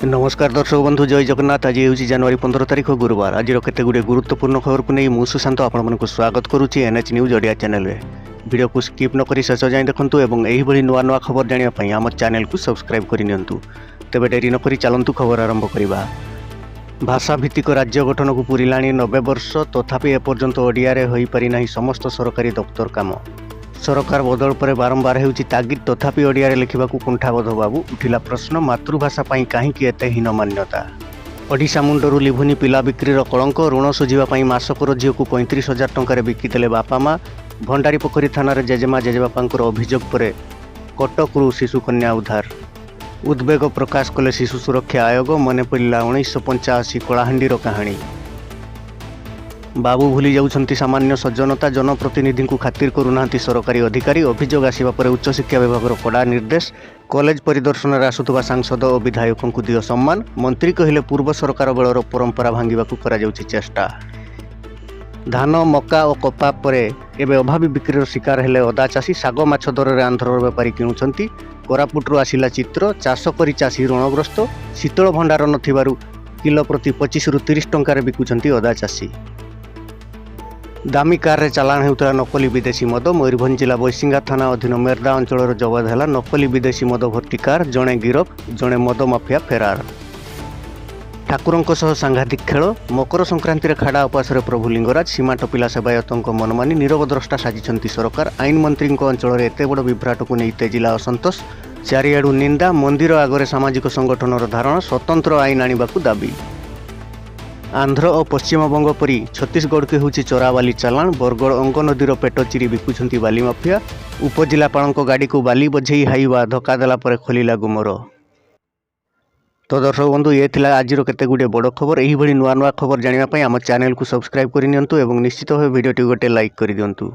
नमस्कार दर्शक बंधु जय जगन्नाथ। आज हूँ जनवरी 15 तारीख गुरुवार। आज केते गुड़े गुरुत्वपूर्ण खबर को नहीं मु सुशांत आपको स्वागत करुच्ची एनएच न्यूज ओडिया चैनल रे। वीडियो को स्किप न करी शेष जाए देखंतु एवं एही भली नुआ नुआ खबर जानिया पई आम चैनल को सब्सक्राइब करि नियंतु। तेबे डेरी न करी चलंतु खबर आरंभ करिबा। भाषा भित्तिक राज्य गठन को पूरिलाणी 90 वर्ष, तथापि एपर्यंत ओडिया रे होई पारि नाही समस्त सरकारी दफ्तर काम। सरकार बदल पर बारंबार होउची तागिद, तथापि ओडिया रे लिखिबाकू कुंठाबोध बाबू। उठिला प्रश्न, मातृभाषा पई काहींकि एते हीन मान्यता। ओडिशा मुंडरू लिभुनी पिला बिक्रीर कलंक। ऋण सुझिबा पई मासकर झीओकू 35,000 टंकार बिकिदेले बापा माँ। भंडारी पोखरी थानार जेजेमा जेजेबापांकर अभियोग पर कटकरू शिशुकन्या उद्धार। उद्वेग प्रकाश कले शिशु सुरक्षा आयोग। मन पड़ा 1985 कलाहांडीर कहानी। बाबू भूली जाउछंती सामान्य सज्जनता। जनप्रतिनिधि को खातिर करूना सरकारी अधिकारी। अभियोग आसिबा पर उच्च शिक्षा विभाग कड़ा निर्देश। कॉलेज परिदर्शन आसुवा सांसद और विधायकों को दियो सम्मान। मंत्री कहले पूर्व सरकार बेलर परंपरा भांगिबाकू करा जाउछि चेष्टा। धान मका और कपा पर एवं अभावी बिक्रीर शिकार हेले अदा चाषी। साग माछ दर में आंध्र बेपारी किणुछंती। कोरापुटरू आसिला चित्र। चाष करी चाषी ऋणग्रस्त। शीतल भंडार नथिबारु किलो प्रति 25 रु 30 टंकार बिकुछंती अदा चाषी। दामी कार रे चालाण हेउतला नकली विदेशी मद। मयूरभंज जिला बैसिंगा थाना अधीन मेरदा अंचल जबत है नकली विदेशी मद भर्ती कार। जड़े गिरफ, जड़े मद माफिया फेरार। ठाकुरंक सह सांघातिक खेल। मकर संक्रांति खाड़ा उपास प्रभु लिंगराज। सीमा टपिला सेवायतों मनमानी। नीरव द्रष्टा साजिछंती सरकार। आईन मंत्री अंचल में एत बड़ विभ्राट को नहीं तेजिला असंतोष। चारिआडू निंदा। मंदिर आगरे सामाजिक संगठनर धारणा। स्वतंत्र आईन आनिबाकू दाबी। आंध्र और पश्चिमबंग परी छत्तीसगढ़ के होची चोरावाली चालाण। बरगड़ अंग नदीर पेट चिरी बिकुछंती बाली माफिया। उपजिलापाल गाड़ी को बाली बझेई हाइवा धक्का देला पर खोलिला गुमर। तो दर्शक बंधु, ये थिला आजिर केते गुडे बड़ खबर। एही भली नुआ नुआ खबर जानिबा पई आम चैनल को सब्सक्राइब करि नियंतु एवं निश्चित भावे वीडियो टी गोटे लाइक करि दियंतु।